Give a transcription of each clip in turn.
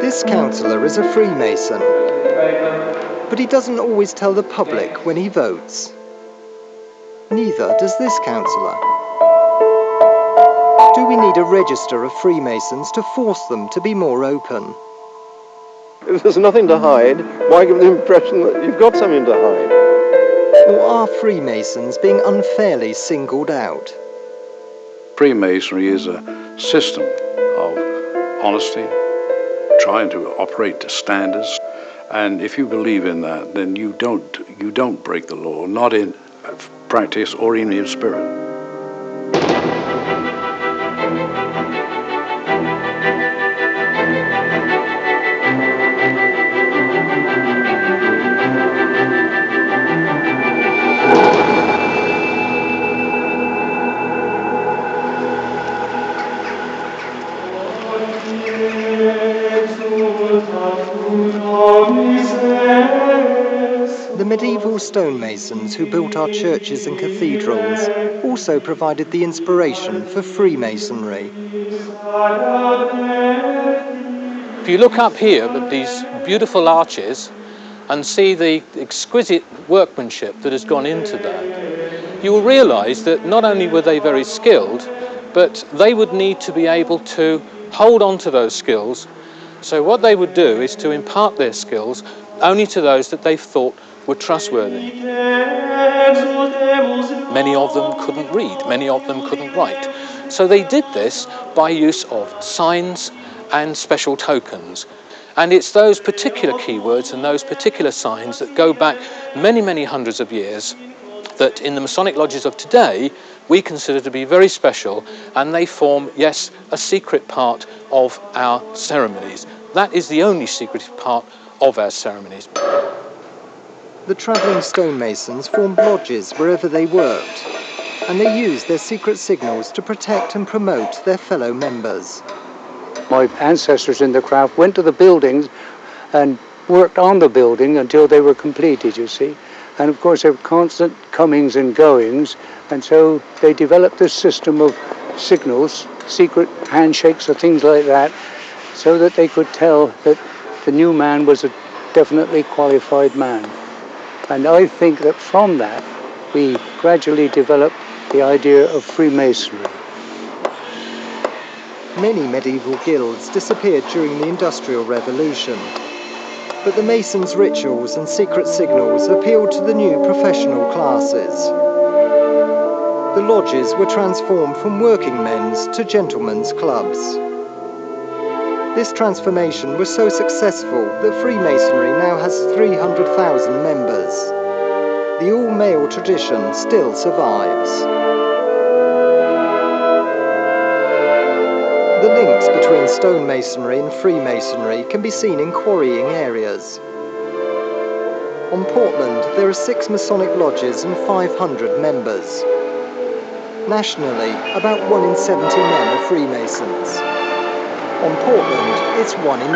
This councillor is a Freemason, but he doesn't always tell the public when he votes. Neither does this councillor. Do we need a register of Freemasons to force them to be more open? If there's nothing to hide, why give the impression that you've got something to hide? Or are Freemasons being unfairly singled out? Freemasonry is a system of honesty, trying to operate to standards, and if you believe in that, then you don't break the law, not in practice or even in spirit. The medieval stonemasons who built our churches and cathedrals also provided the inspiration for Freemasonry. If you look up here at these beautiful arches and see the exquisite workmanship that has gone into that, you will realise that not only were they very skilled, but they would need to be able to hold on to those skills. So what they would do is to impart their skills only to those that they thought were trustworthy. Many of them couldn't read, many of them couldn't write. So they did this by use of signs and special tokens. And it's those particular keywords and those particular signs that go back many, many hundreds of years that in the Masonic lodges of today we consider to be very special, and they form, yes, a secret part of our ceremonies. That is the only secretive part of our ceremonies. The travelling stonemasons formed lodges wherever they worked, and they used their secret signals to protect and promote their fellow members. My ancestors in the craft went to the buildings and worked on the building until they were completed, you see. And of course there were constant comings and goings, and so they developed this system of signals, secret handshakes or things like that, so that they could tell that the new man was a definitely qualified man. And I think that from that we gradually developed the idea of Freemasonry. Many medieval guilds disappeared during the Industrial Revolution, but the Masons' rituals and secret signals appealed to the new professional classes. The lodges were transformed from working men's to gentlemen's clubs. This transformation was so successful that Freemasonry now has 300,000 members. The all-male tradition still survives. The links between stonemasonry and Freemasonry can be seen in quarrying areas. On Portland, there are 6 Masonic lodges and 500 members. Nationally, about 1 in 70 men are Freemasons. On Portland, it's 1 in 8.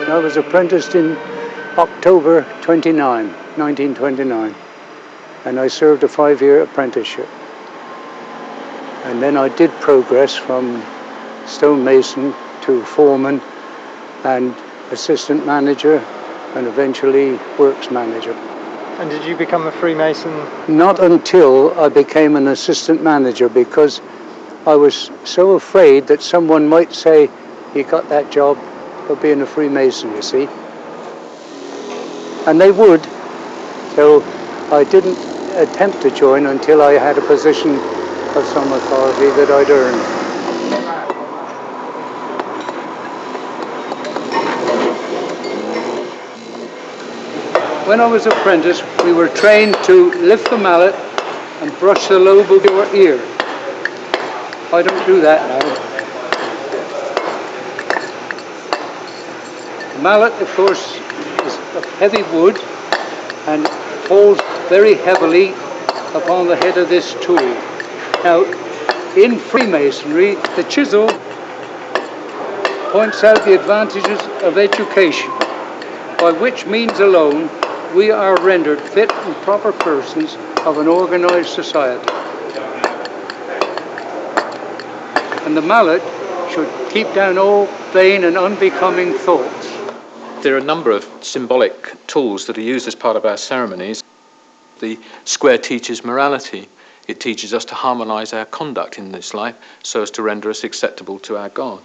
I was apprenticed in October 1929, and I served a 5-year apprenticeship. And then I did progress from stonemason to foreman and assistant manager and eventually works manager. And did you become a Freemason? Not until I became an assistant manager, because I was so afraid that someone might say, "You got that job for being a Freemason, you see." And they would. So I didn't attempt to join until I had a position of some authority that I'd earned. When I was apprentice, we were trained to lift the mallet and brush the lobe of your ear. I don't do that now. The mallet, of course, is of heavy wood and falls very heavily upon the head of this tool. Now, in Freemasonry, the chisel points out the advantages of education, by which means alone we are rendered fit and proper persons of an organized society. And the mallet should keep down all vain and unbecoming thoughts. There are a number of symbolic tools that are used as part of our ceremonies. The square teaches morality. It teaches us to harmonise our conduct in this life so as to render us acceptable to our God.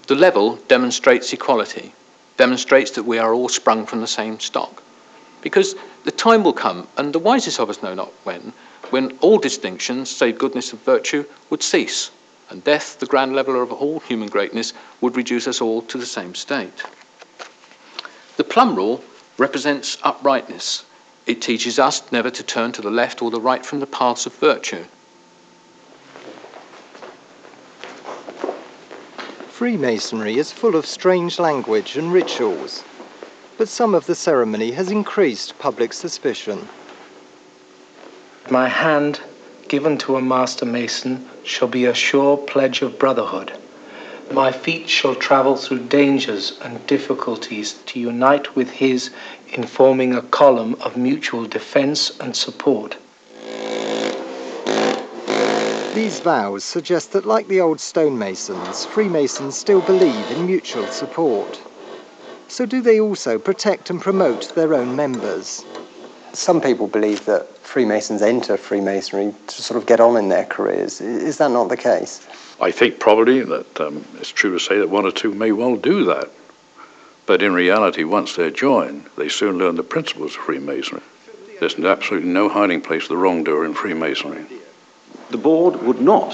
The level demonstrates equality, demonstrates that we are all sprung from the same stock. Because the time will come, and the wisest of us know not when all distinctions, save goodness and virtue, would cease, and death, the grand leveller of all human greatness, would reduce us all to the same state. The plumb rule represents uprightness. It teaches us never to turn to the left or the right from the paths of virtue. Freemasonry is full of strange language and rituals, but some of the ceremony has increased public suspicion. My hand, given to a master mason, shall be a sure pledge of brotherhood. My feet shall travel through dangers and difficulties to unite with his in forming a column of mutual defense and support. These vows suggest that, like the old stonemasons, Freemasons still believe in mutual support. So do they also protect and promote their own members? Some people believe that Freemasons enter Freemasonry to sort of get on in their careers. Is that not the case? I think probably that it's true to say that one or two may well do that. But in reality, once they're joined, they soon learn the principles of Freemasonry. There's absolutely no hiding place for the wrongdoer in Freemasonry. The board would not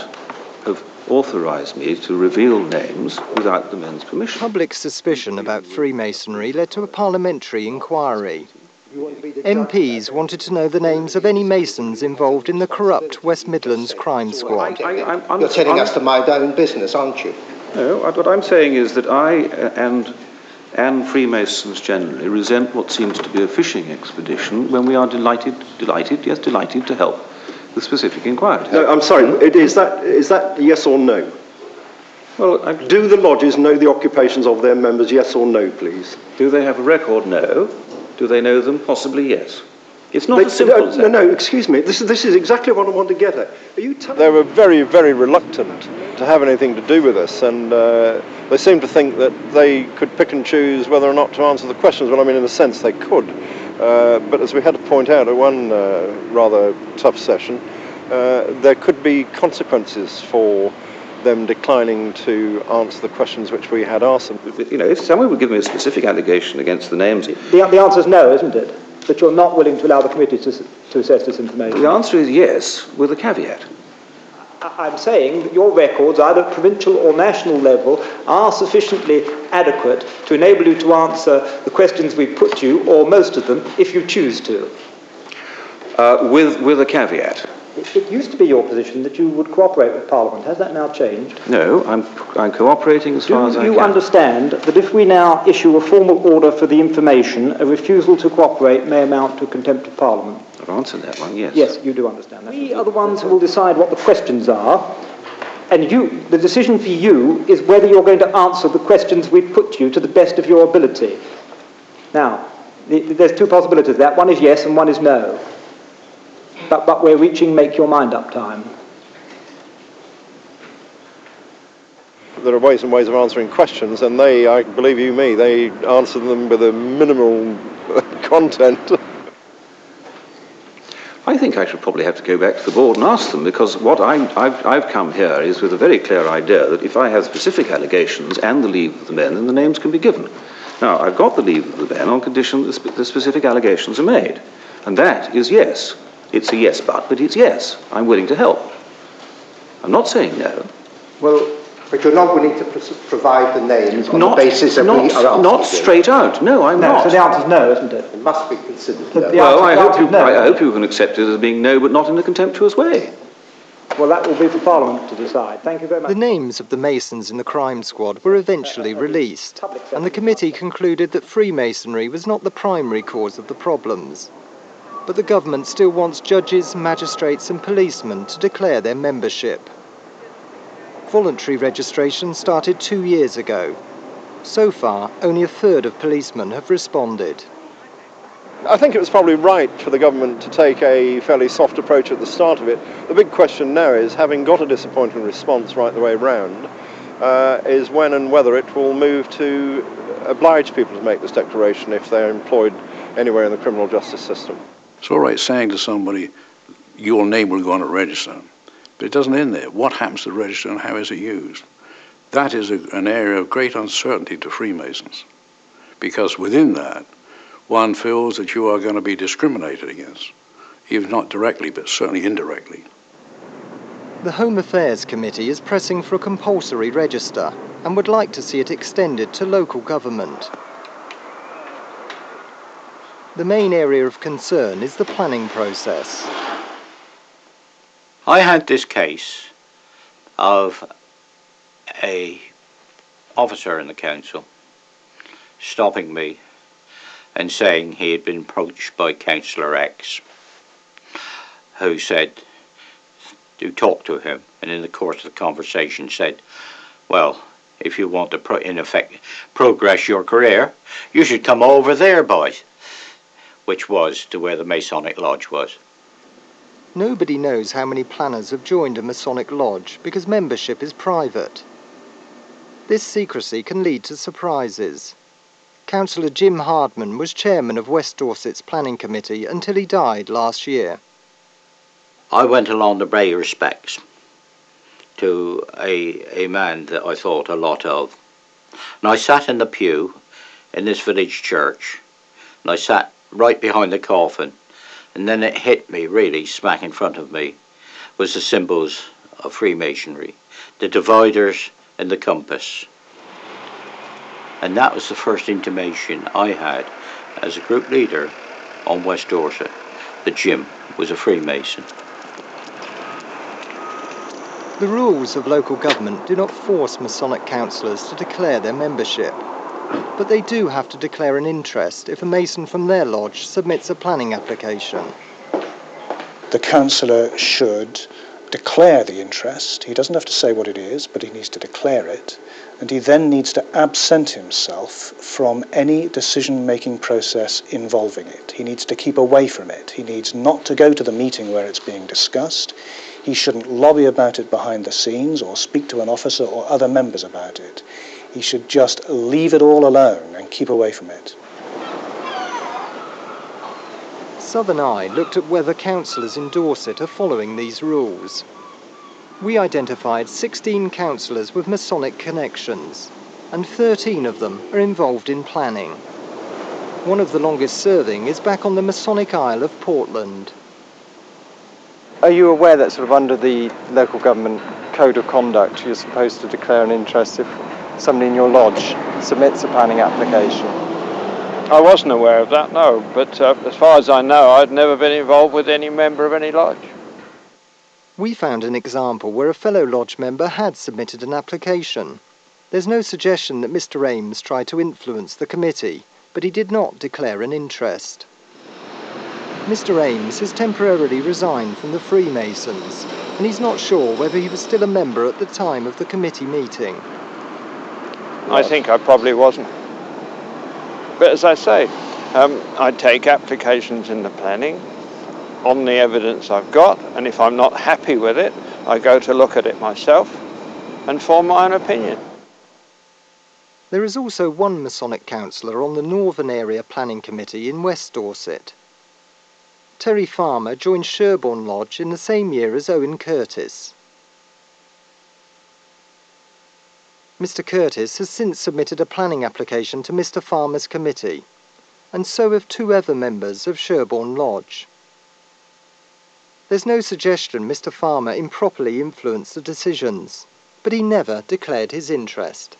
have authorised me to reveal names without the men's permission. Public suspicion about Freemasonry led to a parliamentary inquiry. MPs wanted to know the names of any Masons involved in the corrupt West Midlands crime squad. You're telling us to mind our own business, aren't you? No, what I'm saying is that I and Freemasons generally resent what seems to be a fishing expedition when we are delighted to help the specific inquiry. No, I'm sorry, is that yes or no? Well, Do the lodges know the occupations of their members, yes or no, please? do they have a record? No. Do they know them? Possibly yes. It's not as simple as that. No, excuse me. This is exactly what I want to get at. They were very, very reluctant to have anything to do with us, and they seemed to think that they could pick and choose whether or not to answer the questions. Well, I mean, in a sense, they could. But as we had to point out at one rather tough session, there could be consequences for them declining to answer the questions which we had asked them. You know, if someone would give me a specific allegation against the names... The answer is no, isn't it? That you're not willing to allow the committee to assess this information? The answer is yes, with a caveat. I'm saying that your records, either at provincial or national level, are sufficiently adequate to enable you to answer the questions we put you, or most of them, if you choose to. With a caveat. It used to be your position that you would cooperate with Parliament. Has that now changed? No, I'm cooperating as far as I can. Do you understand that if we now issue a formal order for the information, a refusal to cooperate may amount to contempt of Parliament? I've answered that one, yes. Yes, you do understand that. We are the ones who will decide what the questions are, and the decision for you is whether you're going to answer the questions we put to you to the best of your ability. Now, there's two possibilities of that. One is yes and one is no. But we're reaching make your mind up time. There are ways and ways of answering questions, and they, I believe you me, they answer them with a minimal content. I think I should probably have to go back to the board and ask them, because what I've come here is with a very clear idea that if I have specific allegations and the leave of the men, then the names can be given. Now, I've got the leave of the men on condition that the specific allegations are made, and that is yes. It's a yes, but it's yes. I'm willing to help. I'm not saying no. Well, but you're not willing to provide the names on the basis that we are asking. Not straight out. No, I'm not. So the answer is no, isn't it? It must be considered. Well, I hope you can accept it as being no, but not in a contemptuous way. Well, that will be for Parliament to decide. Thank you very much. The names of the Masons in the crime squad were eventually released, and the committee concluded that Freemasonry was not the primary cause of the problems. But the government still wants judges, magistrates and policemen to declare their membership. Voluntary registration started 2 years ago. So far, only a third of policemen have responded. I think it was probably right for the government to take a fairly soft approach at the start of it. The big question now is, having got a disappointing response right the way round, is when and whether it will move to oblige people to make this declaration if they're employed anywhere in the criminal justice system. It's all right saying to somebody, your name will go on a register, but it doesn't end there. What happens to the register and how is it used? That is an area of great uncertainty to Freemasons, because within that, one feels that you are going to be discriminated against, even not directly, but certainly indirectly. The Home Affairs Committee is pressing for a compulsory register and would like to see it extended to local government. The main area of concern is the planning process. I had this case of an officer in the council stopping me and saying he had been approached by Councillor X, who talked to him, and in the course of the conversation said, well, if you want to, in effect, progress your career, you should come over there, boys, which was to where the Masonic Lodge was. Nobody knows how many planners have joined a Masonic Lodge because membership is private. This secrecy can lead to surprises. Councillor Jim Hardman was chairman of West Dorset's planning committee until he died last year. I went along to pay respects to a man that I thought a lot of. And I sat in the pew in this village church, and I sat right behind the coffin, and then it hit me really smack in front of me was the symbols of Freemasonry, the dividers and the compass. And that was the first intimation I had as a group leader on West Dorset that Jim was a Freemason. The rules of local government do not force Masonic councillors to declare their membership, but they do have to declare an interest if a Mason from their lodge submits a planning application. The councillor should declare the interest. He doesn't have to say what it is, but he needs to declare it. And he then needs to absent himself from any decision-making process involving it. He needs to keep away from it. He needs not to go to the meeting where it's being discussed. He shouldn't lobby about it behind the scenes or speak to an officer or other members about it. He should just leave it all alone and keep away from it. Southern Eye looked at whether councillors in Dorset are following these rules. We identified 16 councillors with Masonic connections, and 13 of them are involved in planning. One of the longest serving is back on the Masonic Isle of Portland. Are you aware that sort of under the local government code of conduct you're supposed to declare an interest if somebody in your lodge submits a planning application? I wasn't aware of that, no, but as far as I know, I'd never been involved with any member of any lodge. We found an example where a fellow lodge member had submitted an application. There's no suggestion that Mr. Ames tried to influence the committee, but he did not declare an interest. Mr. Ames has temporarily resigned from the Freemasons, and he's not sure whether he was still a member at the time of the committee meeting. I think I probably wasn't. But as I say, I take applications in the planning on the evidence I've got, and if I'm not happy with it, I go to look at it myself and form my own opinion. There is also one Masonic councillor on the Northern Area Planning Committee in West Dorset. Terry Farmer joined Sherborne Lodge in the same year as Owen Curtis. Mr. Curtis has since submitted a planning application to Mr. Farmer's committee, and so have 2 other members of Sherborne Lodge. There's no suggestion Mr. Farmer improperly influenced the decisions, but he never declared his interest.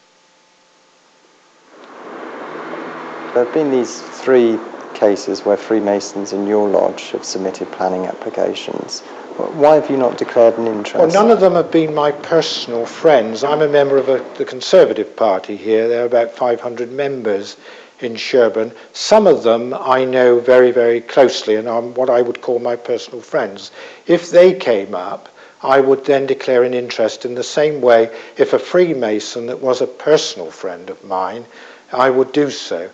There have been these 3 cases where Freemasons in your lodge have submitted planning applications. Why have you not declared an interest? Well, none of them have been my personal friends. I'm a member of the Conservative Party here. There are about 500 members in Sherborne. Some of them I know very, very closely and are what I would call my personal friends. If they came up, I would then declare an interest in the same way if a Freemason that was a personal friend of mine, I would do so.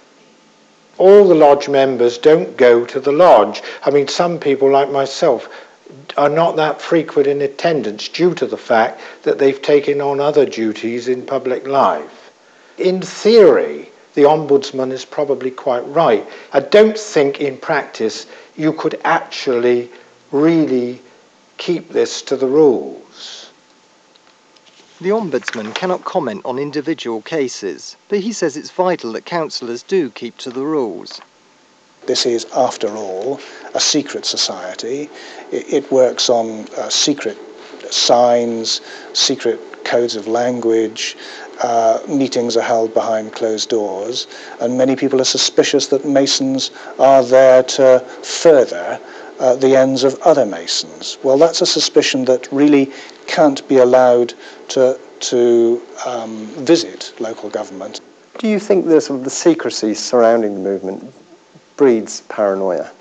all the lodge members don't go to the lodge. I mean, some people like myself are not that frequent in attendance due to the fact that they've taken on other duties in public life. In theory, the Ombudsman is probably quite right. I don't think in practice you could actually really keep this to the rules. The Ombudsman cannot comment on individual cases, but he says it's vital that councillors do keep to the rules. This is, after all, a secret society. It works on secret signs, secret codes of language. Meetings are held behind closed doors, and many people are suspicious that Masons are there to further the ends of other Masons. Well, that's a suspicion that really can't be allowed to visit local government. Do you think the secrecy surrounding the movement breeds paranoia?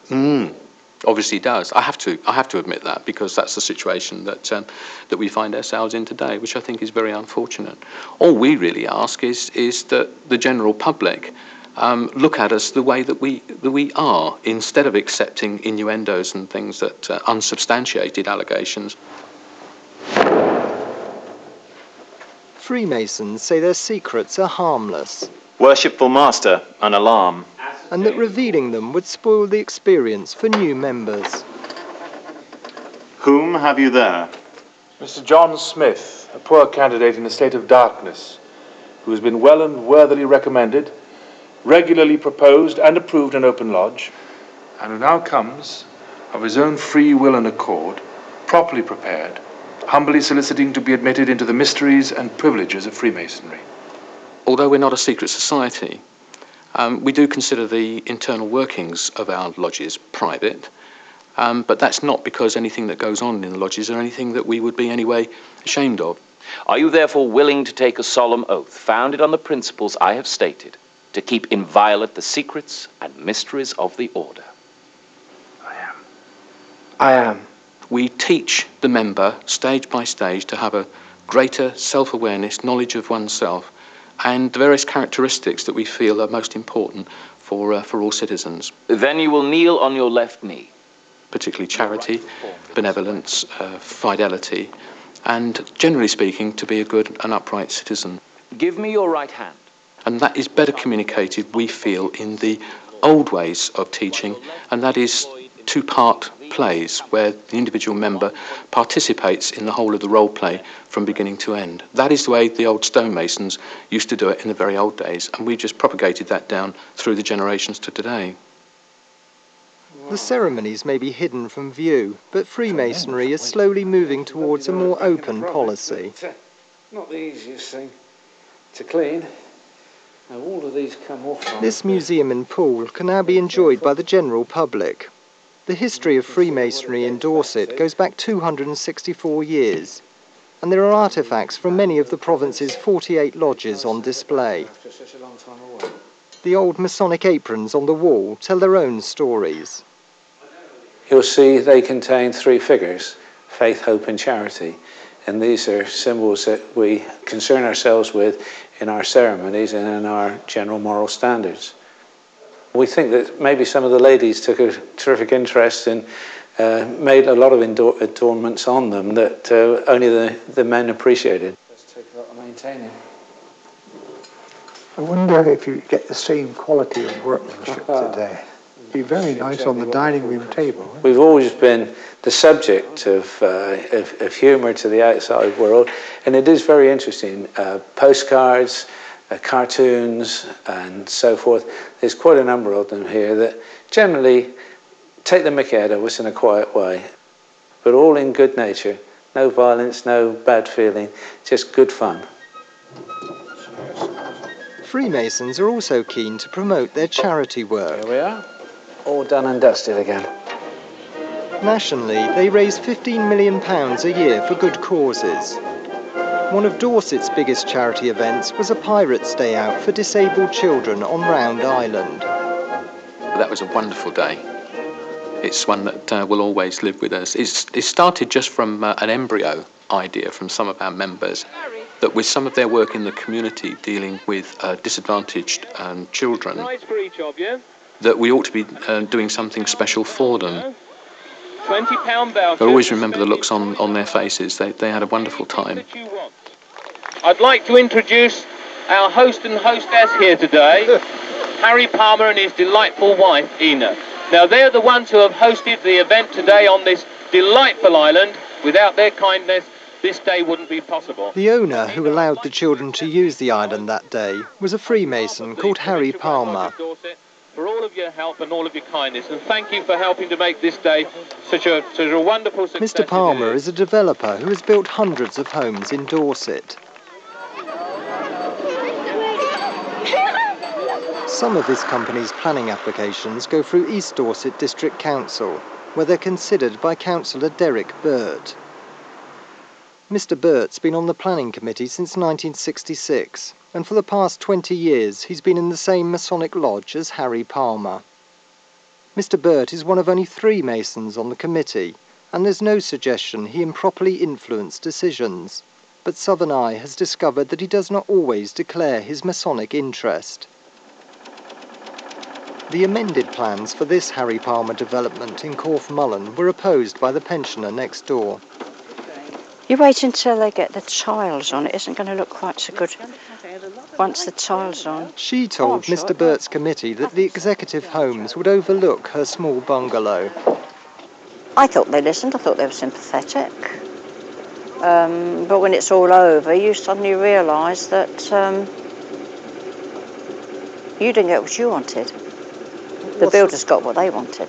Obviously does. I have to admit that, because that's the situation that we find ourselves in today, which I think is very unfortunate. All we really ask is that the general public look at us the way that we are, instead of accepting innuendos and things that unsubstantiated allegations. Freemasons say their secrets are harmless. Worshipful Master, an alarm. And that revealing them would spoil the experience for new members. Whom have you there? Mr. John Smith, a poor candidate in a state of darkness, who has been well and worthily recommended, regularly proposed and approved an open lodge, and who now comes, of his own free will and accord, properly prepared, humbly soliciting to be admitted into the mysteries and privileges of Freemasonry. Although we're not a secret society, we do consider the internal workings of our lodges private, but that's not because anything that goes on in the lodges are anything that we would be anyway ashamed of. Are you therefore willing to take a solemn oath, founded on the principles I have stated, to keep inviolate the secrets and mysteries of the order? I am. We teach the member, stage by stage, to have a greater self-awareness, knowledge of oneself, and the various characteristics that we feel are most important for all citizens. Then you will kneel on your left knee. Particularly charity, benevolence, fidelity, and generally speaking, to be a good and upright citizen. Give me your right hand. And that is better communicated, we feel, in the old ways of teaching, and that is two-part plays where the individual member participates in the whole of the role play from beginning to end. That is the way the old stonemasons used to do it in the very old days, and we just propagated that down through the generations to today. The ceremonies may be hidden from view, but Freemasonry is slowly moving towards a more open policy. Not the easiest thing to clean. Now all of these come off. This museum in Poole can now be enjoyed by the general public. The history of Freemasonry in Dorset goes back 264 years, and there are artefacts from many of the province's 48 lodges on display. The old Masonic aprons on the wall tell their own stories. You'll see they contain three figures: faith, hope and charity. And these are symbols that we concern ourselves with in our ceremonies and in our general moral standards. We think that maybe some of the ladies took a terrific interest in made a lot of adornments on them that only the men appreciated. Let's take a lot of maintaining. I wonder if you get the same quality of workmanship today. It'd be very nice on the dining room table. We've always been the subject of humour to the outside world, and it is very interesting. Postcards, cartoons and so forth. There's quite a number of them here that generally take the mick out of us in a quiet way, but all in good nature. No violence, no bad feeling, just good fun. Freemasons are also keen to promote their charity work. Here we are, all done and dusted again. Nationally, they raise £15 million a year for good causes. One of Dorset's biggest charity events was a Pirates' Day Out for disabled children on Round Island. That was a wonderful day. It's one that will always live with us. It started just from an embryo idea from some of our members, that with some of their work in the community dealing with disadvantaged children, Nice for each of you. that we ought to be doing something special for them. £20 vouchers. I always remember the looks on their faces. They had a wonderful time. I'd like to introduce our host and hostess here today, Harry Palmer and his delightful wife, Ina. Now, they're the ones who have hosted the event today on this delightful island. Without their kindness, this day wouldn't be possible. The owner who allowed the children to use the island that day was a Freemason called Harry Palmer. For all of your help and all of your kindness, and thank you for helping to make this day such a wonderful success. Mr. Palmer is a developer who has built hundreds of homes in Dorset. Some of his company's planning applications go through East Dorset District Council, where they're considered by Councillor Derek Burt. Mr. Burt's been on the planning committee since 1966, and for the past 20 years he's been in the same Masonic lodge as Harry Palmer. Mr. Burt is one of only 3 Masons on the committee, and there's no suggestion he improperly influenced decisions, but Southern Eye has discovered that he does not always declare his Masonic interest. The amended plans for this Harry Palmer development in Corfmullen were opposed by the pensioner next door. You wait until they get the tiles on. It isn't going to look quite so good once the tiles on. She told Mr. Burt's committee that the executive homes would overlook her small bungalow. I thought they listened. I thought they were sympathetic. But when it's all over, you suddenly realise that you didn't get what you wanted. The builders got what they wanted.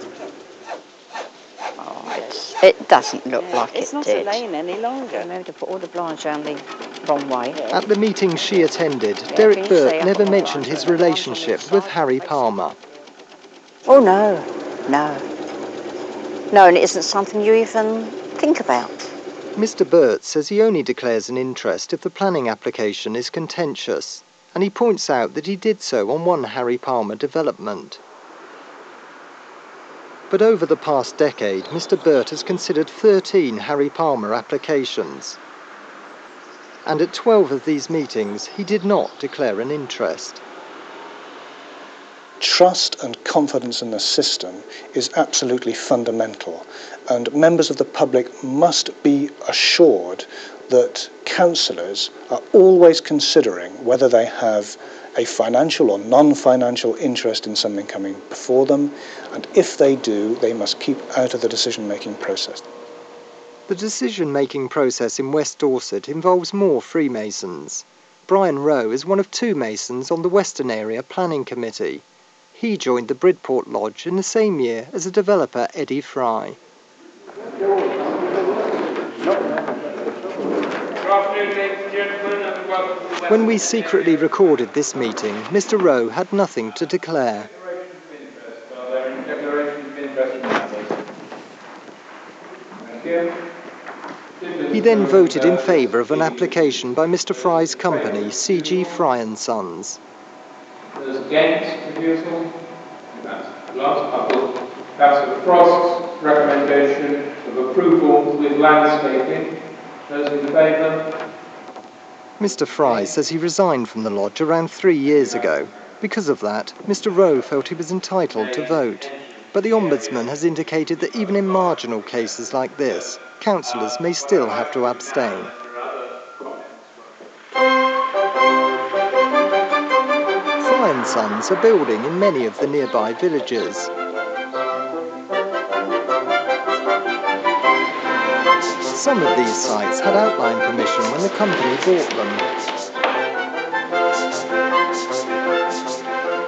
It doesn't look like it did. It's not a lane any longer. Maybe to put all the blinds around the wrong way. At the meeting she attended, Derek Burt never mentioned his relationship with Harry Palmer. Oh no, no. No, and it isn't something you even think about. Mr. Burt says he only declares an interest if the planning application is contentious, and he points out that he did so on one Harry Palmer development. But over the past decade, Mr. Burt has considered 13 Harry Palmer applications. And at 12 of these meetings, he did not declare an interest. Trust and confidence in the system is absolutely fundamental, and members of the public must be assured that councillors are always considering whether they have a financial or non-financial interest in something coming before them, and if they do, they must keep out of the decision-making process. The decision-making process in West Dorset involves more Freemasons. Brian Rowe is one of 2 Masons on the Western Area Planning Committee. He joined the Bridport Lodge in the same year as a developer Eddie Fry. When we secretly recorded this meeting, Mr. Rowe had nothing to declare. He then voted in favour of an application by Mr. Fry's company, CG Fry & Sons. Those against refusal? That's the last couple. Councillor Frost's recommendation of approval with landscaping. Those in favour? Mr. Fry says he resigned from the lodge around 3 years ago. Because of that, Mr. Rowe felt he was entitled to vote. But the Ombudsman has indicated that even in marginal cases like this, councillors may still have to abstain. Fry & Sons are building in many of the nearby villages. Some of these sites had outline permission when the company bought them.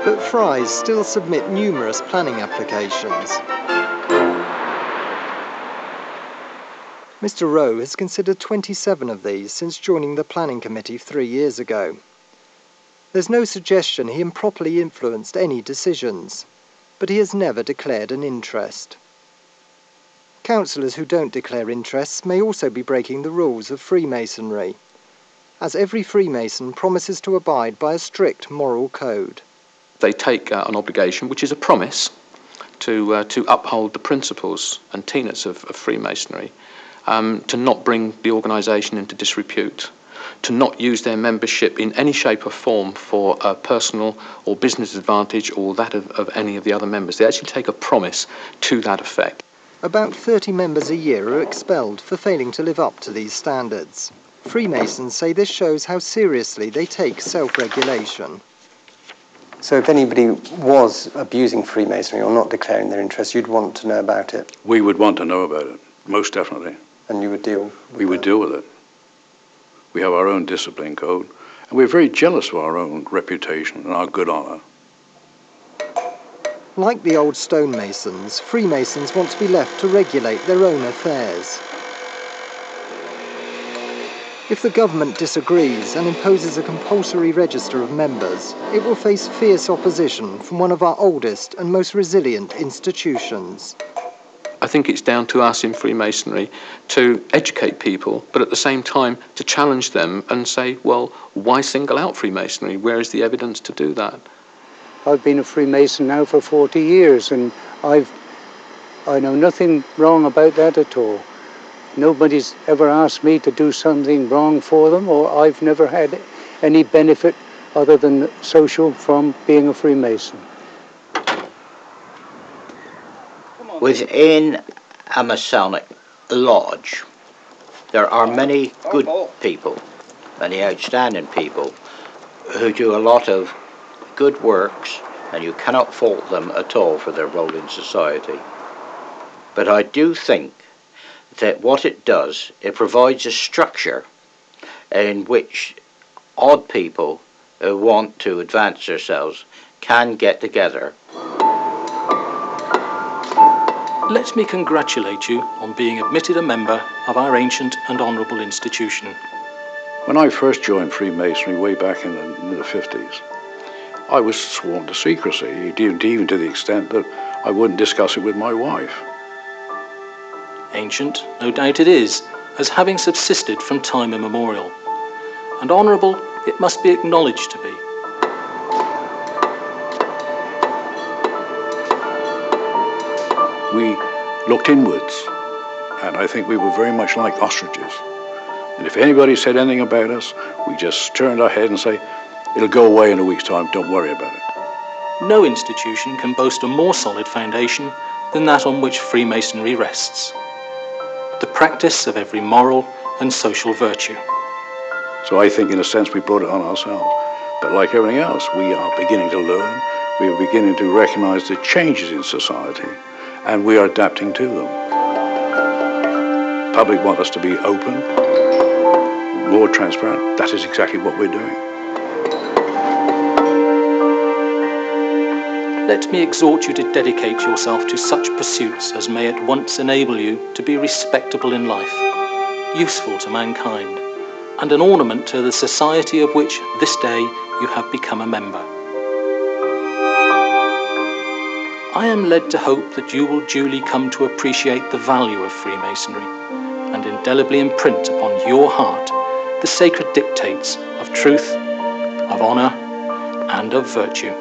But Fry's still submit numerous planning applications. Mr. Rowe has considered 27 of these since joining the planning committee 3 years ago. There's no suggestion he improperly influenced any decisions, but he has never declared an interest. Councillors who don't declare interests may also be breaking the rules of Freemasonry, as every Freemason promises to abide by a strict moral code. They take an obligation, which is a promise, to uphold the principles and tenets of Freemasonry, to not bring the organisation into disrepute, to not use their membership in any shape or form for personal or business advantage or that of any of the other members. They actually take a promise to that effect. About 30 members a year are expelled for failing to live up to these standards. Freemasons say this shows how seriously they take self-regulation. So if anybody was abusing Freemasonry or not declaring their interest, you'd want to know about it? We would want to know about it, most definitely. And you would deal? We would deal with it. We have our own discipline code, and we're very jealous of our own reputation and our good honour. Like the old stonemasons, Freemasons want to be left to regulate their own affairs. If the government disagrees and imposes a compulsory register of members, it will face fierce opposition from one of our oldest and most resilient institutions. I think it's down to us in Freemasonry to educate people, but at the same time to challenge them and say, well, why single out Freemasonry? Where is the evidence to do that? I've been a Freemason now for 40 years, and I know nothing wrong about that at all. Nobody's ever asked me to do something wrong for them, or I've never had any benefit other than social from being a Freemason. Within a Masonic lodge, there are many good people, many outstanding people, who do a lot of good works, and you cannot fault them at all for their role in society. But I do think that what it does, it provides a structure in which odd people who want to advance themselves can get together. Let me congratulate you on being admitted a member of our ancient and honourable institution. When I first joined Freemasonry way back in the 50s, I was sworn to secrecy, even to the extent that I wouldn't discuss it with my wife. Ancient, no doubt it is, as having subsisted from time immemorial. And honourable it must be acknowledged to be. We looked inwards, and I think we were very much like ostriches. And if anybody said anything about us, we just turned our head and say, it'll go away in a week's time, don't worry about it. No institution can boast a more solid foundation than that on which Freemasonry rests. The practice of every moral and social virtue. So I think in a sense we brought it on ourselves. But like everything else, we are beginning to learn, we are beginning to recognise the changes in society, and we are adapting to them. The public want us to be open, more transparent. That is exactly what we're doing. Let me exhort you to dedicate yourself to such pursuits as may at once enable you to be respectable in life, useful to mankind, and an ornament to the society of which this day you have become a member. I am led to hope that you will duly come to appreciate the value of Freemasonry and indelibly imprint upon your heart the sacred dictates of truth, of honour, and of virtue.